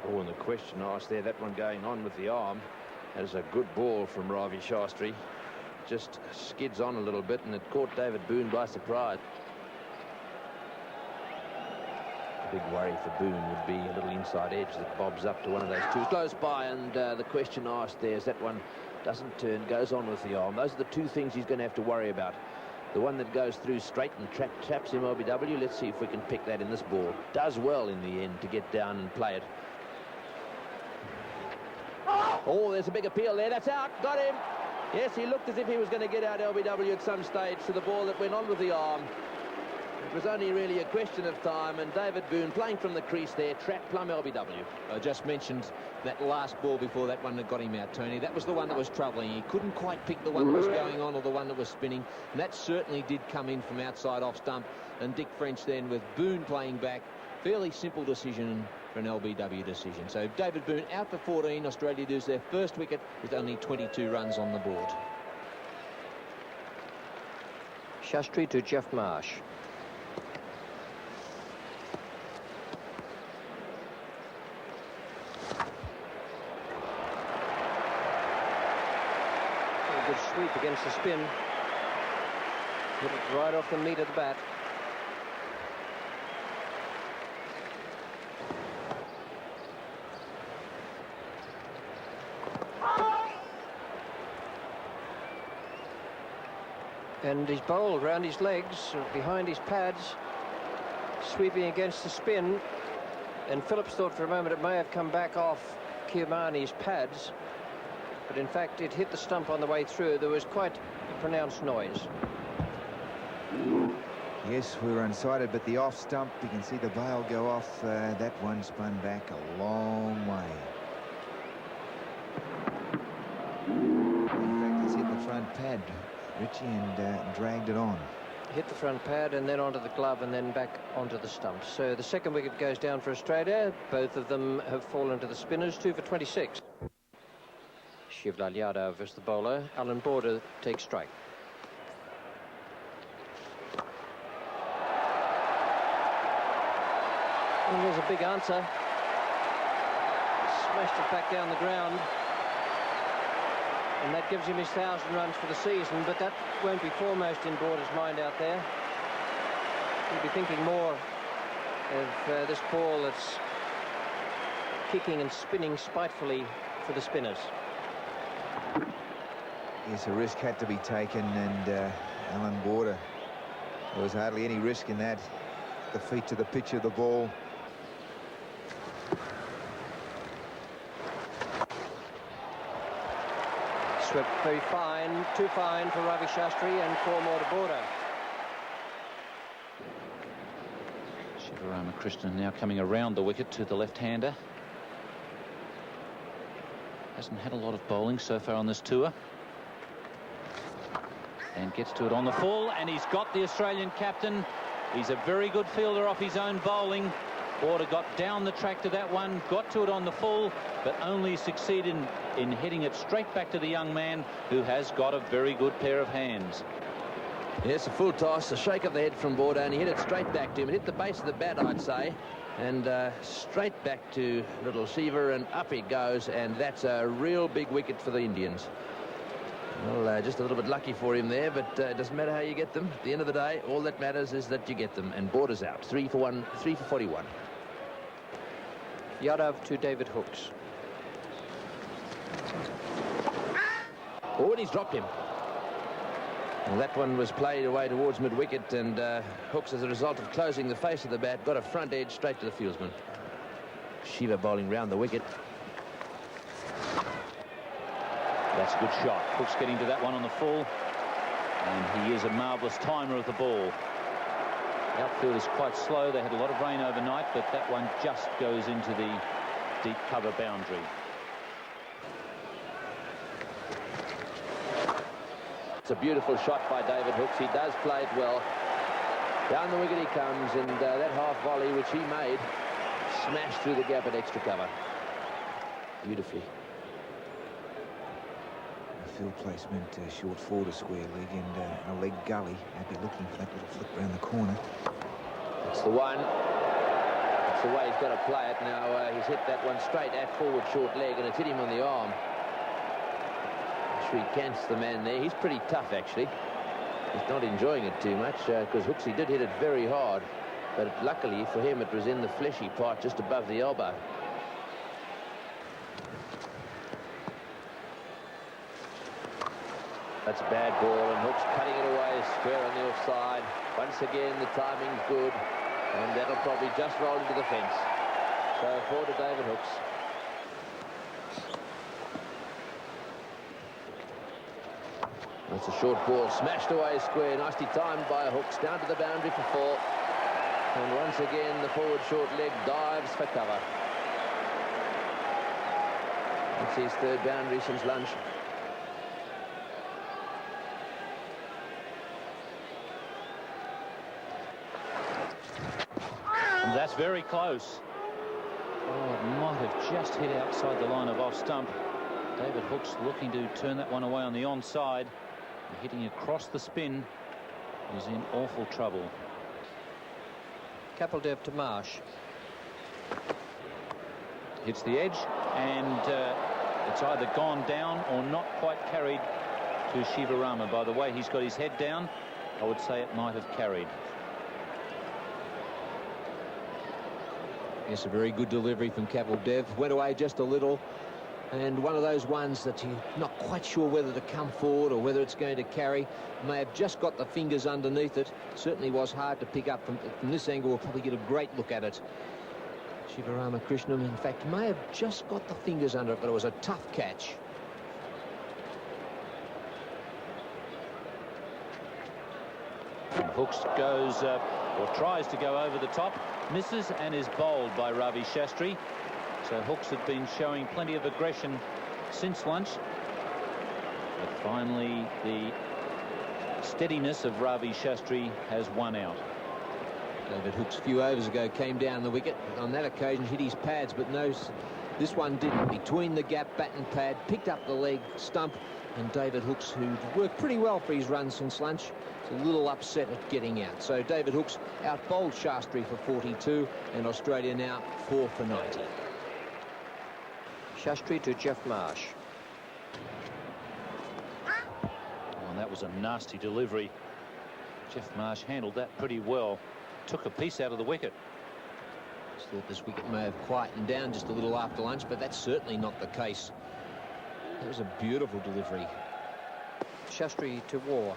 Oh, and the question asked there, that one going on with the arm. That is a good ball from Ravi Shastri. Just skids on a little bit, and it caught David Boone by surprise. The big worry for Boone would be a little inside edge that bobs up to one of those two close by, and the question asked there is that one doesn't turn, goes on with the arm. Those are the two things he's going to have to worry about. The one that goes through straight and traps him LBW. Let's see if we can pick that in this ball. Does well in the end to get down and play it. Oh, there's a big appeal there. That's out. Got him. Yes, he looked as if he was going to get out LBW at some stage to the ball that went on with the arm. It was only really a question of time, and David Boone playing from the crease there, trapped plumb LBW. I just mentioned that last ball before that one that got him out, Tony. That was the one that was troubling. He couldn't quite pick the one that was going on or the one that was spinning. And that certainly did come in from outside off stump. And Dick French then with Boone playing back. Fairly simple decision for an LBW decision. So David Boone out for 14. Australia lose their first wicket with only 22 runs on the board. Shastri to Jeff Marsh. Good sweep against the spin. Hit it right off the meat of the bat. And he's bowled round his legs, behind his pads, sweeping against the spin. And Phillips thought for a moment it may have come back off Kiamani's pads. But in fact, it hit the stump on the way through. There was quite a pronounced noise. Yes, we were unsighted, but the off stump, you can see the bail go off. That one spun back a long way. In fact, it's hit the front pad, Richie, and dragged it on. Hit the front pad and then onto the glove and then back onto the stump. So the second wicket goes down for Australia. Both of them have fallen to the spinners, 2 for 26. Shivlal Yadav is the bowler. Alan Border takes strike. And there's a big answer. Smashed it back down the ground. And that gives him his 1,000 runs for the season, but that won't be foremost in Border's mind out there. He'll be thinking more of this ball that's kicking and spinning spitefully for the spinners. Yes, a risk had to be taken, and Alan Border, there was hardly any risk in that. The feet to the pitch of the ball. Swept very fine, too fine for Ravi Shastri, and 4 more to Border. Sivarama Krishnan now coming around the wicket to the left-hander. Hasn't had a lot of bowling so far on this tour. And gets to it on the full, and he's got the Australian captain. He's a very good fielder off his own bowling. Border got down the track to that one, got to it on the full, but only succeeded in hitting it straight back to the young man, who has got a very good pair of hands. Yes, a full toss, a shake of the head from Border, and he hit it straight back to him. It hit the base of the bat, I'd say, and straight back to little Shiva, and up he goes, and that's a real big wicket for the Indians. Well, just a little bit lucky for him there, but it doesn't matter how you get them. At the end of the day, all that matters is that you get them, and Border's out. 3 for 41. Yadav to David Hooks. Oh, and he's dropped him. Well, that one was played away towards mid-wicket, and Hooks, as a result of closing the face of the bat, got a front edge straight to the fieldsman. Shiva bowling round the wicket. That's a good shot. Hooks getting to that one on the full, and he is a marvellous timer of the ball. The outfield is quite slow. They had a lot of rain overnight, but that one just goes into the deep cover boundary. It's a beautiful shot by David Hooks. He does play it well. Down the wicket he comes, and that half volley which he made smashed through the gap at extra cover. Beautifully. Field placement, short forward a square leg, and a leg gully. Happy looking for that little flip round the corner. It's the one. That's the way he's got to play it. Now he's hit that one straight at forward short leg, and it's hit him on the arm. Ashwin Kant's the man there. He's pretty tough, actually. He's not enjoying it too much because Hooksy did hit it very hard. But luckily for him, it was in the fleshy part just above the elbow. That's a bad ball, and Hooks cutting it away square on the offside. Once again, the timing's good, and that'll probably just roll into the fence. So forward to David Hooks. That's a short ball, smashed away square, nicely timed by Hooks, down to the boundary for 4. And once again, the forward short leg dives for cover. That's his 3rd boundary since lunch. And that's very close. Oh, it might have just hit outside the line of off stump. David Hooks looking to turn that one away on the onside. Hitting across the spin. He's in awful trouble. Kapildev to Marsh. Hits the edge, and it's either gone down or not quite carried to Sivarama. By the way he's got his head down, I would say it might have carried. Yes, a very good delivery from Kapildev. Went away just a little, and one of those ones that you're not quite sure whether to come forward or whether it's going to carry. May have just got the fingers underneath it. Certainly was hard to pick up from this angle. We'll probably get a great look at it. Sivarama Krishnam, in fact, may have just got the fingers under it, but it was a tough catch. And Hooks goes, or tries to go over the top, misses, and is bowled by Ravi Shastri. So Hooks had been showing plenty of aggression since lunch. But finally, the steadiness of Ravi Shastri has won out. David Hooks a few overs ago came down the wicket. On that occasion hit his pads, but no, this one didn't. Between the gap, bat and pad, picked up the leg stump, and David Hooks, who'd worked pretty well for his run since lunch, is a little upset at getting out. So David Hooks out-bowled Shastri for 42, and Australia now 4 for 90. Shastri to Jeff Marsh. Oh, that was a nasty delivery. Jeff Marsh handled that pretty well. Took a piece out of the wicket. Just thought this wicket may have quietened down just a little after lunch, but that's certainly not the case. That was a beautiful delivery. Shastri to War.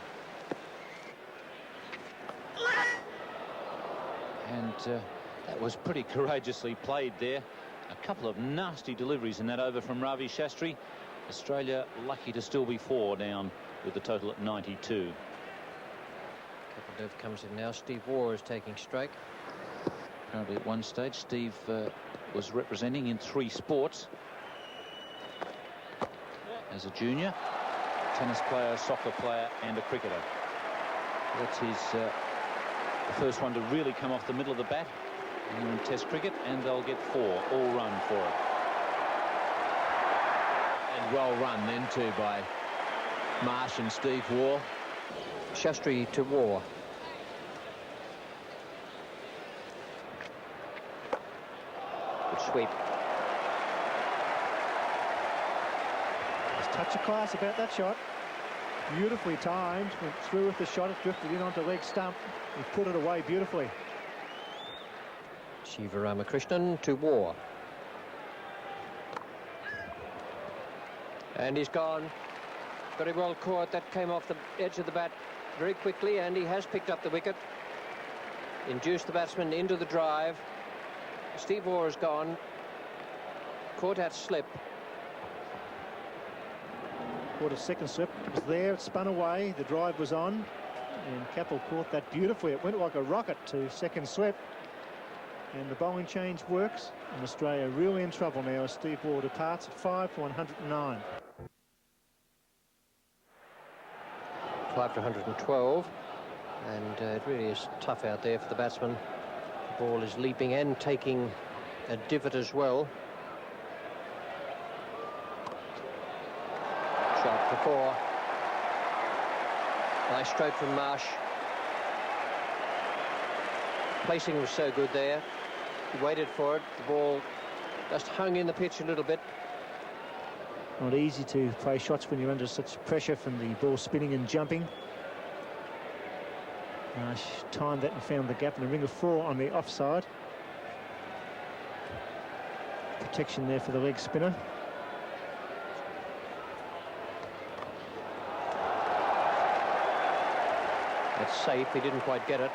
And that was pretty courageously played there. A couple of nasty deliveries in that over from Ravi Shastri. Australia lucky to still be 4 down with the total at 92. Kapildev comes in now. Steve Waugh is taking strike. Apparently at one stage Steve was representing in 3 sports. As a junior, tennis player, soccer player and a cricketer. That's his the first one to really come off the middle of the bat here in Test cricket, and they'll get 4 all run for it. And well run then too by Marsh and Steve Waugh. Shastri to War. Good sweep. There's a touch of class about that shot. Beautifully timed. Went through with the shot. It drifted in onto leg stump. He put it away beautifully. Sivarama Krishnan to War. And he's gone. Very well caught. That came off the edge of the bat very quickly, and he has picked up the wicket. Induced the batsman into the drive. Steve Waugh has gone. Caught at slip. Caught a second slip. It was there. It spun away. The drive was on. And Kapil caught that beautifully. It went like a rocket to second slip. And the bowling change works. And Australia really in trouble now as Steve Waugh departs at 5 for 109. 5 for 112. And it really is tough out there for the batsman. The ball is leaping and taking a divot as well. Shot for 4. Nice stroke from Marsh. Placing was so good there. He waited for it. The ball just hung in the pitch a little bit. Not easy to play shots when you're under such pressure from the ball spinning and jumping. Timed that and found the gap in the ring of 4 on the offside. Protection there for the leg spinner. That's safe. He didn't quite get it.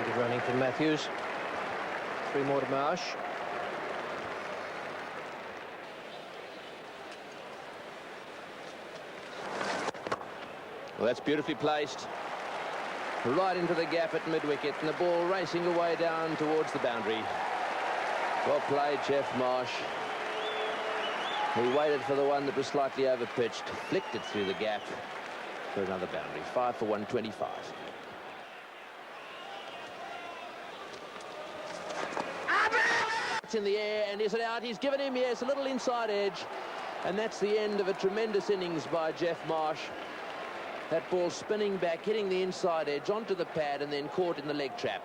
Good running from Matthews. 3 more to Marsh. Well, that's beautifully placed. Right into the gap at mid-wicket, and the ball racing away down towards the boundary. Well played, Jeff Marsh. He waited for the one that was slightly over-pitched, flicked it through the gap for another boundary. 5 for 125. It's in the air, and is it out? He's given him, yes, a little inside edge. And that's the end of a tremendous innings by Jeff Marsh. That ball spinning back, hitting the inside edge onto the pad, and then caught in the leg trap.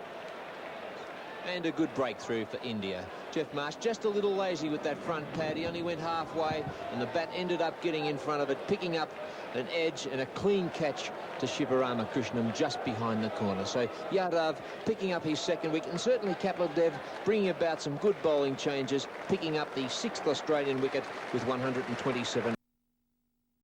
And a good breakthrough for India. Jeff Marsh just a little lazy with that front pad. He only went halfway, and the bat ended up getting in front of it, picking up an edge and a clean catch to Sivarama Krishnam just behind the corner. So Yadav picking up his second wicket, and certainly Kapil Dev bringing about some good bowling changes, picking up the 6th Australian wicket with 127